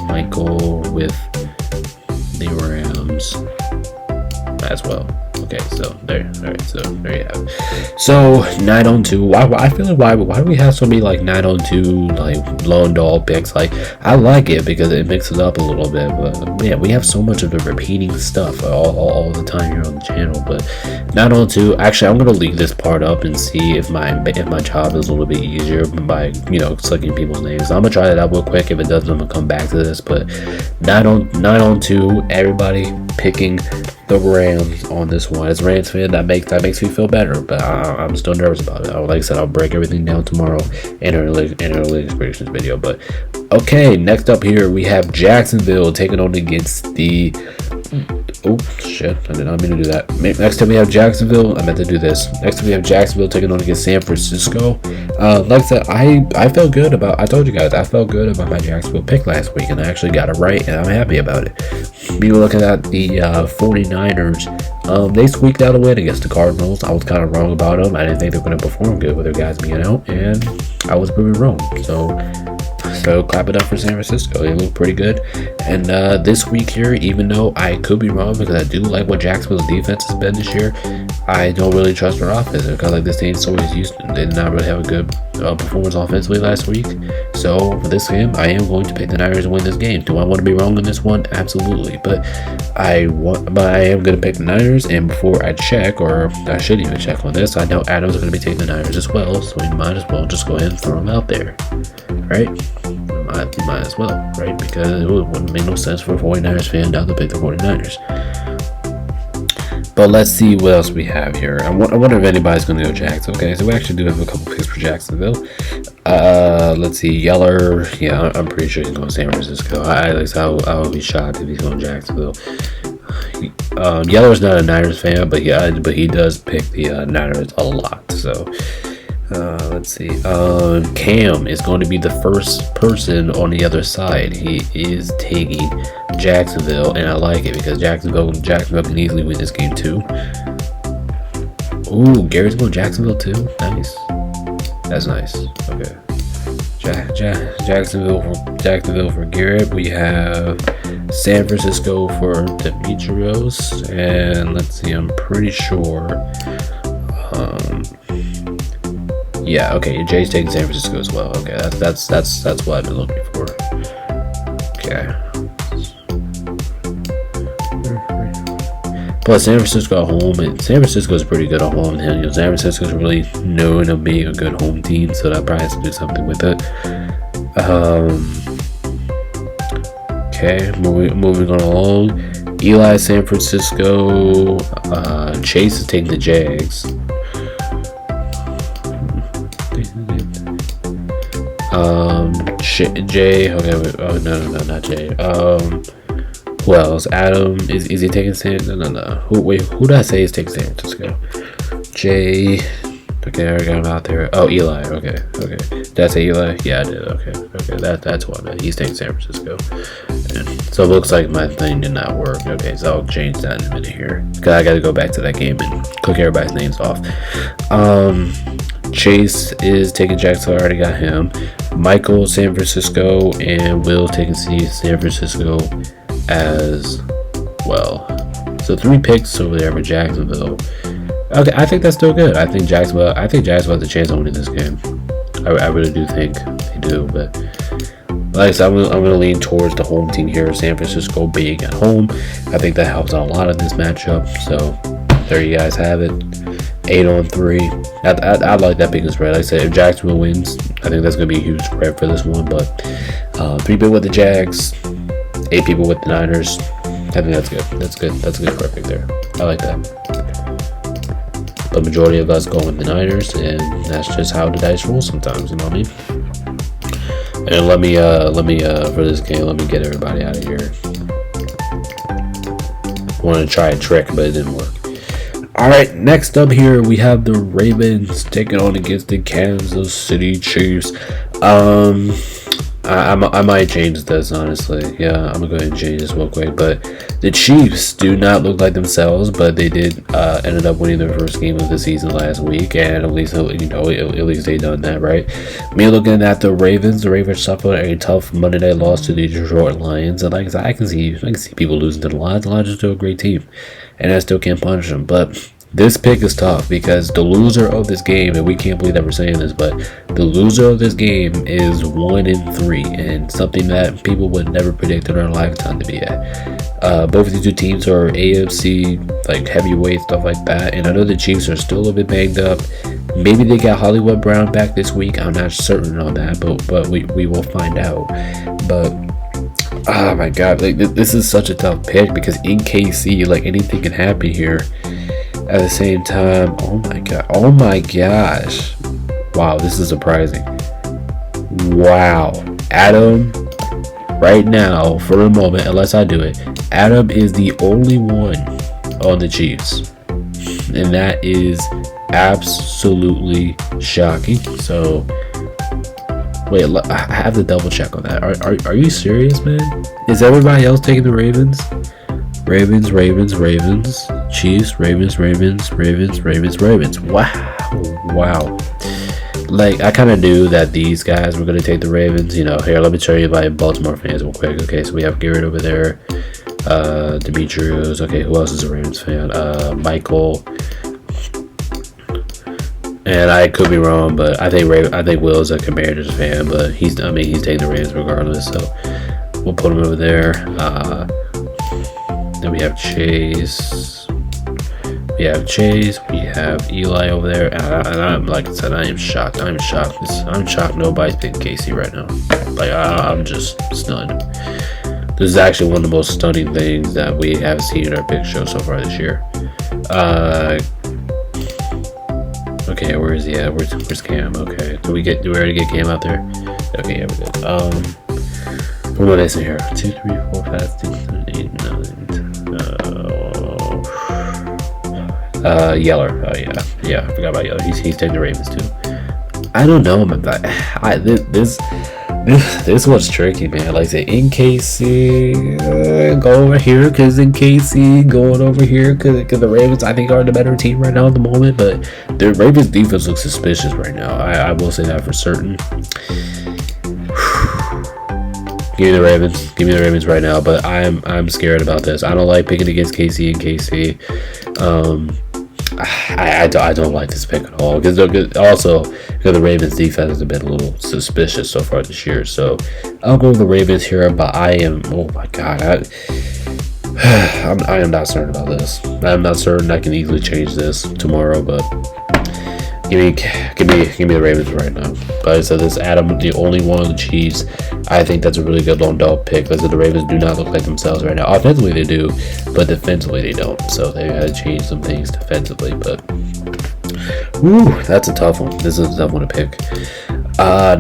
Michael with the Rams as well. Okay, so there. All right, so there you have it. So 9-2. Why? I feel like why do we have so many like 9-2 like lone dog picks? Like I like it because it mixes it up a little bit. But yeah, we have so much of the repeating stuff all the time here on the channel. But 9-2. Actually, I'm gonna leave this part up and see if my job is a little bit easier by clicking people's names. I'm gonna try that out real quick. If it doesn't, I'm gonna come back to this. But 9-2. Everybody picking the Rams on this one. As a Rams fan, that makes me feel better, but I'm still nervous about it. Like I said, I'll break everything down tomorrow in our analytics predictions video. But okay, next up here we have Jacksonville taking on against the. Oh shit! I did not mean to do that. Next time we have Jacksonville. I meant to do this. Next time we have Jacksonville taking on against San Francisco. Like I said, I felt good about. I told you guys I felt good about my Jacksonville pick last week, and I actually got it right, and I'm happy about it. We were looking at the 49ers. They squeaked out a win against the Cardinals. I was kind of wrong about them. I didn't think they were going to perform good with their guys being out, and I was proven wrong. So clap it up for San Francisco. They look pretty good. And this week here, even though I could be wrong because I do like what Jacksonville's defense has been this year, I don't really trust their offense because like this team's always Houston. They did not really have a good performance offensively last week. So for this game, I am going to pick the Niners to win this game. Do I want to be wrong on this one? Absolutely. But I am going to pick the Niners. And before I check, or I should even check on this, I know Adams is going to be taking the Niners as well. So we might as well just go ahead and throw them out there. Right? Might as well, right? Because it wouldn't make no sense for a 49ers fan not to pick the 49ers. But let's see what else we have here. I wonder if anybody's going to go Jags. Okay, so we actually do have a couple picks for Jacksonville. Let's see. Yeller, yeah, I'm pretty sure he's going to San Francisco. I would be shocked if he's going to Jacksonville. Yeller's not a Niners fan, but he does pick the Niners a lot. So let's see. Cam is going to be the first person on the other side. He is taking Jacksonville, and I like it because Jacksonville can easily win this game too. Ooh, Gary's going Jacksonville too. Nice. That's nice. Okay. Jacksonville for Garrett. We have San Francisco for Demetrios, and let's see. I'm pretty sure. Yeah, okay, Jay's taking San Francisco as well. Okay, that's what I've been looking for. Okay. Plus, San Francisco at home, and San Francisco is pretty good at home. And San Francisco is really known to being a good home team, so that probably has to do something with it. Okay, moving on along. Eli, San Francisco. Chase is taking the Jags. Jay. Okay. Oh no, not Jay. Who else? Adam. Is he taking San? No. Who did I say is taking San Francisco? Jay. Okay, I already got him out there. Oh, Eli. Okay. Did I say Eli? Yeah, I did. Okay. That's what I meant. He's taking San Francisco. And so it looks like my thing did not work. Okay, so I'll change that in a minute here. Cause I got to go back to that game and click everybody's names off. Chase is taking Jacksonville. I already got him. Michael, San Francisco, and Will taking San Francisco as well. So 3 picks over there for Jacksonville. Okay, I think that's still good. I think Jacksonville has a chance of winning this game. I really do think they do, but like I said, I'm gonna lean towards the home team here. San Francisco being at home, I think that helps out a lot of this matchup. So there you guys have it. 8-3. I like that big spread. Like I said, if Jacksonville wins, I think that's gonna be a huge spread for this one. But 3 people with the Jags, 8 people with the Niners. I think that's good. That's good. That's a good spread pick there. I like that. The majority of us go with the Niners, and that's just how the dice roll sometimes, you know what I mean? And let me for this game, let me get everybody out of here. Wanted to try a trick, but it didn't work. Alright, next up here we have the Ravens taking on against the Kansas City Chiefs. I might change this, honestly. Yeah, I'm gonna go ahead and change this real quick. But the Chiefs do not look like themselves, but they did ended up winning their first game of the season last week, and at least they done that, right? Me looking at the Ravens suffered a tough Monday night loss to the Detroit Lions, and like I said, I can see people losing to the Lions. The Lions are still a great team, and I still can't punish them, but this pick is tough because the loser of this game, and we can't believe that we're saying this, but the loser of this game is 1-3, and something that people would never predict in our lifetime to be at. Both of these 2 teams are AFC, like heavyweight, stuff like that, and I know the Chiefs are still a bit banged up. Maybe they got Hollywood Brown back this week. I'm not certain on that, but we will find out. But oh my God, like this is such a tough pick because in KC, like anything can happen here. At the same time, oh my gosh, wow, this is surprising. Wow, Adam, right now, for a moment, unless I do it, Adam is the only one on the Chiefs, and that is absolutely shocking. So, wait, I have to double check on that. Are you serious, man? Is everybody else taking the Ravens? Ravens, Chiefs, Ravens. Wow. Like, I kind of knew that these guys were going to take the Ravens. You know, here, let me show you my Baltimore fans real quick. Okay, so we have Garrett over there. Demetrius. Okay, who else is a Ravens fan? Michael. And I could be wrong, but I think Will is a Commanders fan, but he's taking the Ravens regardless. So we'll put him over there. Then we have Chase. We have Eli over there. And I'm, like I said, I am shocked. I'm shocked nobody's picking KC right now. Like, I'm just stunned. This is actually one of the most stunning things that we have seen in our pick show so far this year. Okay, where is he at? Where's Cam? Okay, do we already get Cam out there? Okay, yeah, we're good. What is it here? 2, 3, 4, 5, 6, 7, 8, 9, 10. Yeller. Oh yeah, I forgot about Yeller. He's taking the Ravens too. I don't know, man. This one's tricky, man. Like I say, in KC, go over here because in KC, going over here because the Ravens, I think, are the better team right now at the moment. But the Ravens defense looks suspicious right now. I will say that for certain. Give me the Ravens right now. But I'm scared about this. I don't like picking against KC and KC. I don't like this pick at all because the Ravens defense has been a little suspicious so far this year. So I'll go with the Ravens here, but I am, oh my God, I am not certain about this. I'm not certain. I can easily change this tomorrow, but give me the Ravens right now. But I said this Adam, the only one of the Chiefs. I think that's a really good lone dog pick. Like I said, the Ravens do not look like themselves right now. Offensively they do, but defensively they don't. So they had to change some things defensively. But that's a tough one. This is a tough one to pick.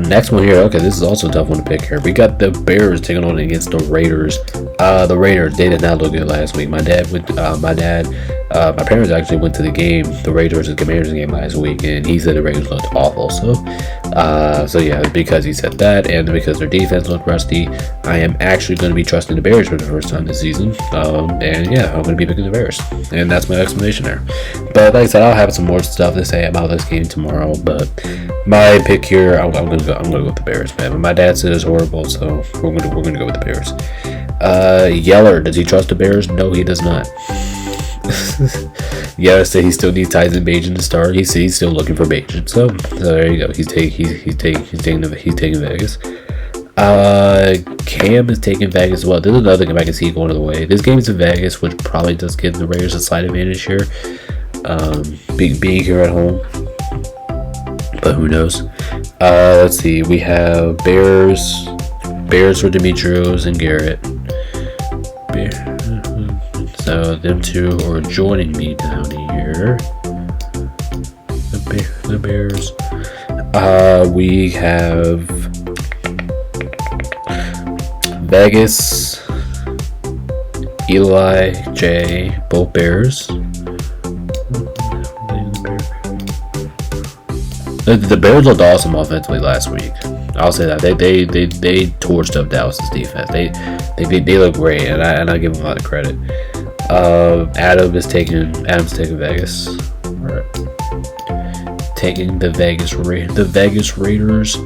Next one here. Okay, this is also a tough one to pick here. We got the Bears taking on against the Raiders. The Raiders, they did not look good last week. My dad My parents actually went to the game, the Raiders versus Commanders game last week, and he said the Raiders looked awful. So yeah, because he said that, and because their defense looked rusty, I am actually going to be trusting the Bears for the first time this season. And yeah, I'm going to be picking the Bears, and that's my explanation there. But like I said, I'll have some more stuff to say about this game tomorrow. But my pick here, I'm going to go with the Bears, man. But my dad said it's horrible, so we're going to go with the Bears. Yeller, does he trust the Bears? No, he does not. Yeller said he still needs Tyson Bagent to start. He's still looking for Bagent. So there you go. He's taking Vegas. Cam is taking Vegas as well. There's another game I can see going the way. This game is in Vegas, which probably does give the Raiders a slight advantage here. Being here at home, but who knows? Let's see. We have Bears for Demetrios and Garrett. So them two are joining me down here. The Bears. We have Vegas, Eli, Jay, both Bears. The Bears looked awesome offensively last week. I'll say that they torched up Dallas's defense. They look great, and I give them a lot of credit. Adam's taking Vegas. All right. Taking the Vegas Raiders.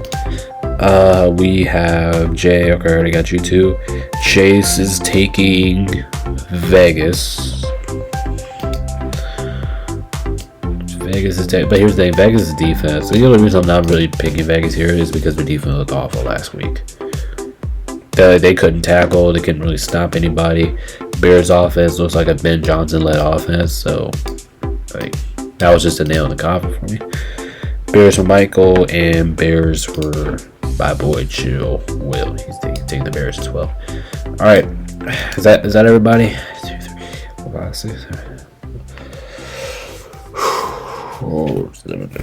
We have Jay. Okay, I already got you too. Chase is taking Vegas. But here's the thing: Vegas' defense. The only reason I'm not really picking Vegas here is because their defense looked awful last week. They couldn't tackle. They couldn't really stop anybody. Bears offense looks like a Ben Johnson led offense, so like that was just a nail in the coffin for me. Bears for Michael, and Bears for my boy Chill Will. He's taking the Bears as well. All right, is that everybody? 2, 3, 4, 5, 6, 7.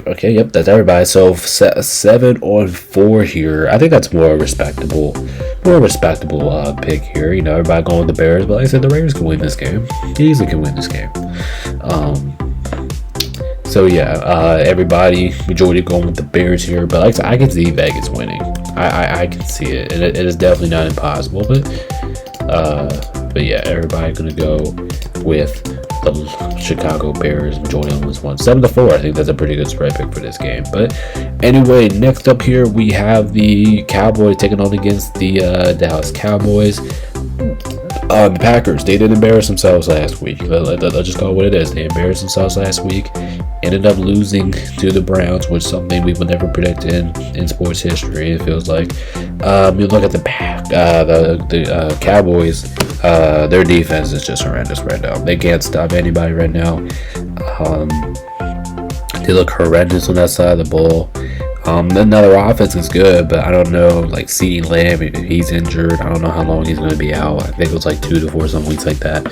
Okay, yep, that's everybody. So 7-4 here. I think that's more respectable pick here. You know, everybody going with the Bears, but like I said, the Raiders can win this game. Easily can win this game. So yeah, everybody majority going with the Bears here, but like I said, I can see Vegas winning. I can see it, and it is definitely not impossible. But yeah, everybody gonna go with the Chicago Bears. Majority on this one, 7-4. I think that's a pretty good spread pick for this game. But anyway, next up here we have the Cowboys taking on against the Dallas Cowboys. The Packers, they did embarrass themselves last week. Let's just call it what it is. They embarrassed themselves last week. Ended up losing to the Browns, which is something we would never predict in sports history. It feels like. You look at the Cowboys. Their defense is just horrendous right now. They can't stop anybody right now. They look horrendous on that side of the ball. Now their offense is good, but I don't know, like CeeDee Lamb, if he's injured. I don't know how long he's going to be out. I think it was like 2 to 4 some weeks like that.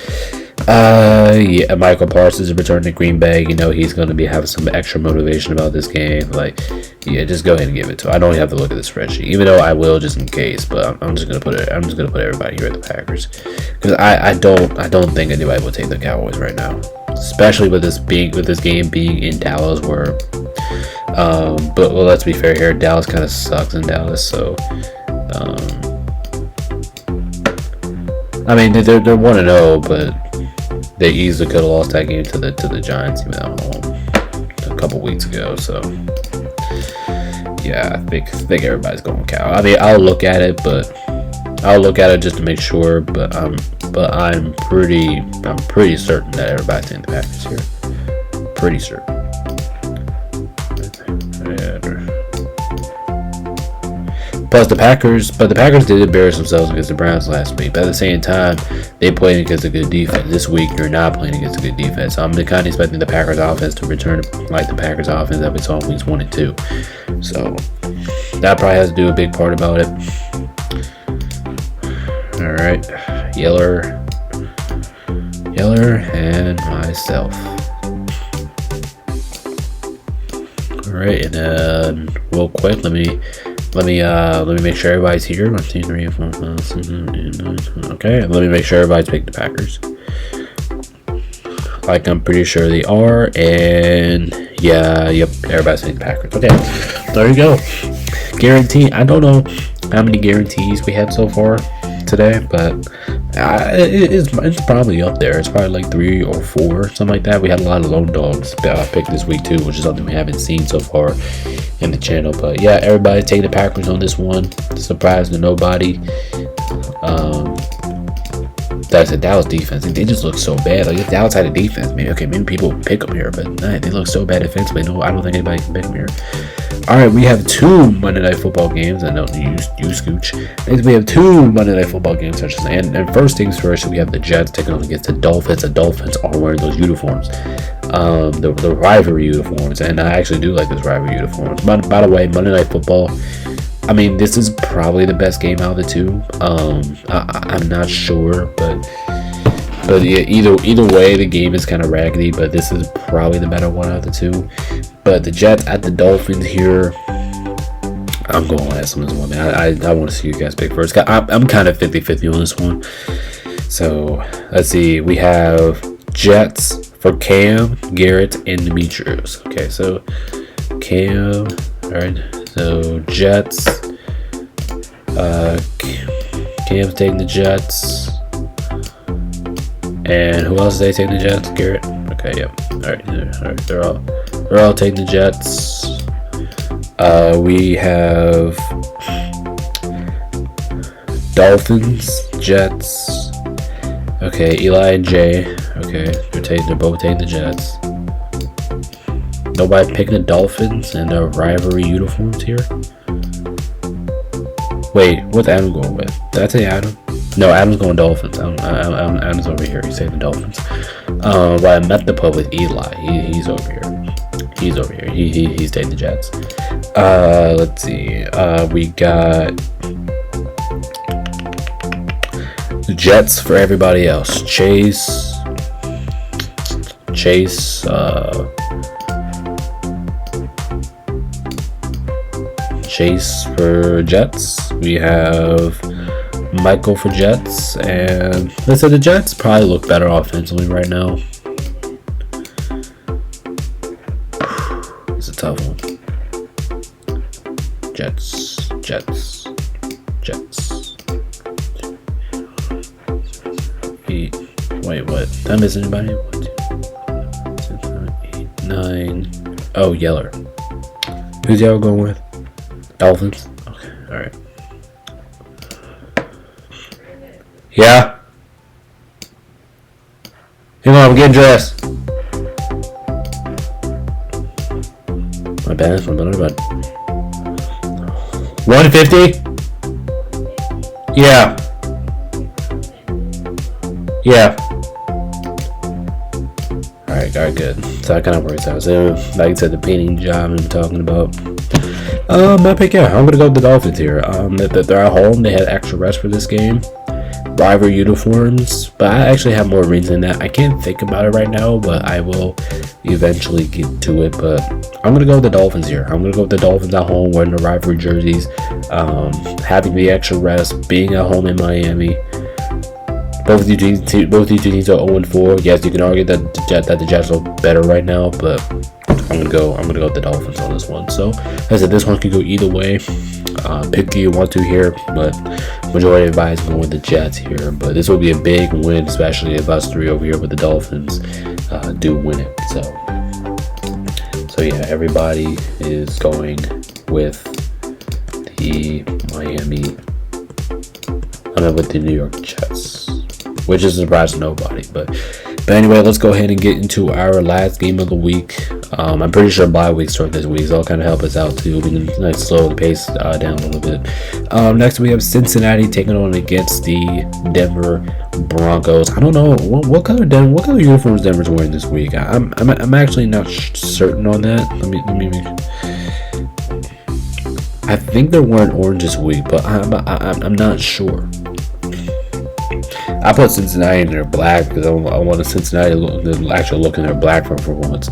Yeah, Michael Parsons is returning to Green Bay. You know, he's going to be having some extra motivation about this game. Like, yeah, just go ahead and give it to him. I don't have to look at the spreadsheet, even though I will just in case. But I'm just going to put everybody here at the Packers, because I don't think anybody will take the Cowboys right now, especially with this game being in Dallas, where. But well, let's be fair here. Dallas kind of sucks in Dallas, so. I mean, they're 1-0, but they easily could have lost that game to the Giants, even at home a couple weeks ago. So, yeah, I think everybody's going Cow. I mean, I'll look at it just to make sure. But I'm pretty certain that everybody's in the Packers here. Pretty certain. Plus the Packers did embarrass themselves against the Browns last week. But at the same time, they played against a good defense. This week, you're not playing against a good defense. So I'm kind of expecting the Packers offense to return like the Packers offense that we saw in weeks 1 and 2. So that probably has to do a big part about it. All right, Yeller, and myself. All right, and then real quick, let me make sure everybody's here. 1, 2, 3, 4, 5, 6, 7, 8, 9, 10. Okay, let me make sure everybody's picked the Packers. like I'm pretty sure they are. And yeah, yep, everybody's saying Packers. Okay, there you go. Guarantee. I don't know how many guarantees we had so far today, but it's probably up there. It's probably like 3 or 4, something like that. We had a lot of lone dogs picked this week too, which is something we haven't seen so far in the channel. But yeah, everybody taking the Packers on this one. Surprise to nobody. That's a Dallas defense. They just look so bad. Like if Dallas had a defense, maybe people would pick them here, but nah, they look so bad defensively. No, I don't think anybody can pick them here. All right, we have 2 Monday Night Football games. I know you Scooch. Next, we have 2 Monday Night Football games. And first things first, we have the Jets taking on against the Dolphins. The Dolphins are wearing those uniforms, the rivalry uniforms, and I actually do like those rivalry uniforms. By the way, Monday Night Football. I mean, this is probably the best game out of the 2. I'm not sure, but yeah, either way, the game is kind of raggedy. But this is probably the better one out of the 2. But the Jets at the Dolphins here. I'm going last on this one, man. I want to see you guys pick first. I'm kind of 50-50 on this one. So let's see. We have Jets for Cam, Garrett, and Demetrius. Okay, so Cam. All right. So Jets. Cam's taking the Jets. And who else is they taking the Jets? Garrett. Okay, yep. All right. They're all taking the Jets. We have Dolphins, Jets. Okay, Eli and Jay. Okay, they're both taking the Jets. Nobody picking the Dolphins and their rivalry uniforms here. Wait, what's Adam going with? Did I say Adam? No, Adam's going Dolphins. Adam's over here. He's saying the Dolphins. Well, I met the pub with Eli. He's over here. He's over here. He's taking the Jets. Let's see. We got the Jets for everybody else. Chase. Chase for Jets. We have Michael for Jets, and let's say the Jets probably look better offensively right now. It's a tough one. Jets. Wait, what? Did I miss anybody? 1, 2, 6, 7, 8, 9. Oh, Yeller. Who's y'all going with? Dolphins? Okay, alright. Yeah? Hang on, I'm getting dressed. My bad, my bad. 150? Yeah. Alright, good. So that kind of works out. So, like I said, the painting job I'm talking about. My pick, yeah, I'm gonna go with the Dolphins here. They're at home. They had extra rest for this game. Rivalry uniforms, but I actually have more reasons than that. I can't think about it right now, but I will eventually get to it. But I'm gonna go with the Dolphins here. I'm gonna go with the Dolphins at home, wearing the rivalry jerseys, having the extra rest, being at home in Miami. Both these teams are 0-4. Yes, you can argue that the Jets are better right now, but I'm gonna go with the Dolphins on this one. So, as I said, this one could go either way. Pick who you want to here, but majority of everybody's going with the Jets here. But this will be a big win, especially if us 3 over here with the Dolphins do win it. So yeah, everybody is going with the with the New York Jets, which is a surprise to nobody. But anyway, let's go ahead and get into our last game of the week. I'm pretty sure bye week start this week, so it'll kind of help us out too. We can slow the pace down a little bit. Next we have Cincinnati taking on against the Denver Broncos. I don't know what color uniforms Denver's wearing this week. I'm actually not certain on that. Let me I think they're wearing orange this week, but I'm not sure. I put Cincinnati in their black because I want a Cincinnati actual look in their black for once.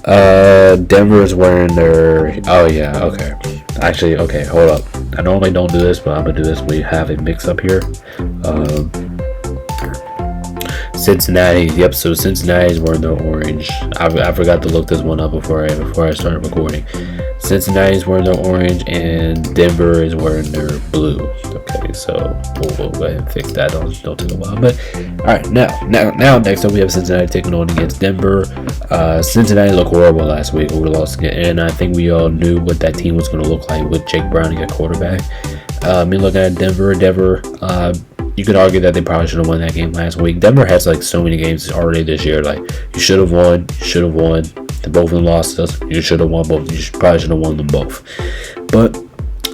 Denver is wearing their. Oh yeah, okay. Actually, okay. Hold up. I normally don't do this, but I'm gonna do this. We have a mix up here. Cincinnati. Yep. So Cincinnati's wearing their orange. I forgot to look this one up before I started recording. Cincinnati's wearing their orange, and Denver is wearing their blue. Okay, so we'll go ahead and fix that. Don't take a while. But all right, now next up we have Cincinnati taking on against Denver. Cincinnati looked horrible last week. We lost again, and I think we all knew what that team was going to look like with Jake Browning at quarterback. Me looking at Denver. You could argue that they probably should have won that game last week. Denver has like so many games already this year. Like you should have won. The both of them lost us. You should have won both. Probably should have won them both. But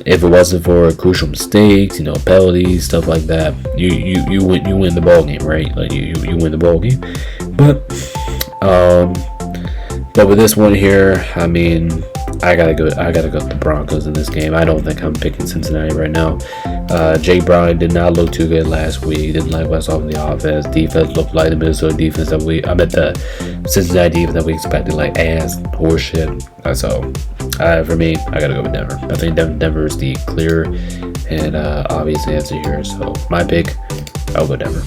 if it wasn't for crucial mistakes, penalties, stuff like that, you win the ball game, right? Like you win the ball game. But with this one here, I mean, I gotta go with the Broncos in this game. I don't think I'm picking Cincinnati right now. Jake Browning did not look too good last week. Didn't like what's off the offense. Defense looked like the Minnesota defense that the Cincinnati defense that we expected, like ass horseshit. So for me, I gotta go with Denver. I think Denver is the clear and obvious answer here. So my pick, I'll go Denver.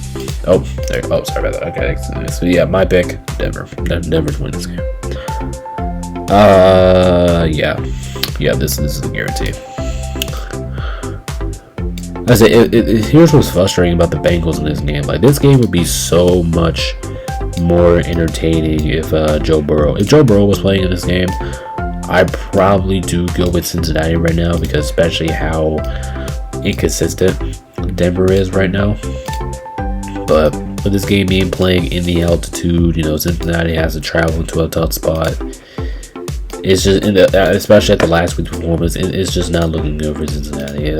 Oh, sorry about that. Okay, so yeah, my pick, Denver. Denver's win this game. Yeah, this is a guarantee. I say, here's what's frustrating about the Bengals in this game. Like, this game would be so much more entertaining if Joe Burrow was playing in this game. I probably do go with Cincinnati right now, because especially how inconsistent Denver is right now. But with this game being playing in the altitude, Cincinnati has to travel to a tough spot. It's just, especially at the last week's performance, it's just not looking good for Cincinnati.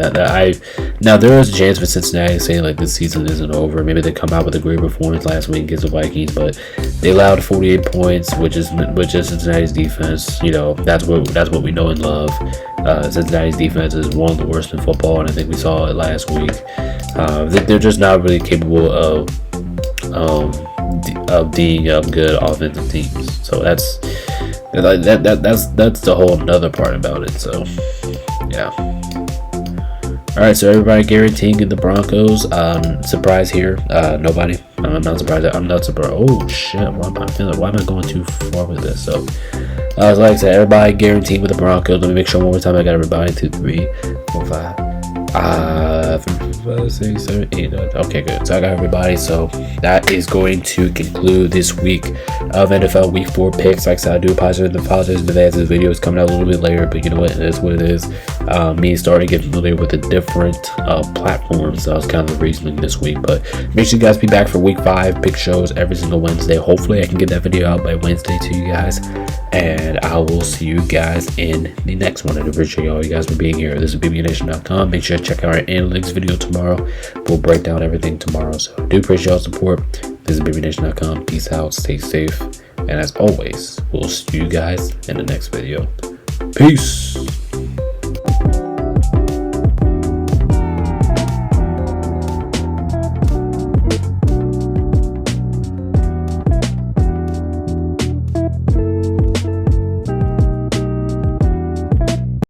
Now there is a chance for Cincinnati saying like this season isn't over. Maybe they come out with a great performance last week against the Vikings, but they allowed 48 points, which is Cincinnati's defense. That's what we know and love. Cincinnati's defense is one of the worst in football, and I think we saw it last week. They're just not really capable of being good offensive teams. So that's the whole another part about it. So yeah. Alright, so everybody guaranteeing the Broncos. Surprise here. Nobody. I'm not surprised. Oh shit, why am I going too far with this? So like I said, everybody guaranteed with the Broncos. Let me make sure one more time I got everybody. 2, 3, 4, 5. 5, 6, 7, 8, 9. Okay, good. So I got everybody. So that is going to conclude this week of NFL Week 4 picks. Like I said, I do apologize in advance. This video is coming out a little bit later, but you know what? It is what it is. Me starting to get familiar with the different platforms. That was kind of the reasoning this week. But make sure you guys be back for Week 5 pick shows every single Wednesday. Hopefully, I can get that video out by Wednesday to you guys. And I will see you guys in the next one. I appreciate all you guys for being here. This is bbnation.com. Make sure to check out our analytics video tomorrow. We'll break down everything tomorrow. So I do appreciate y'all's support. This is bbnation.com. Peace out. Stay safe. And as always, we'll see you guys in the next video. Peace.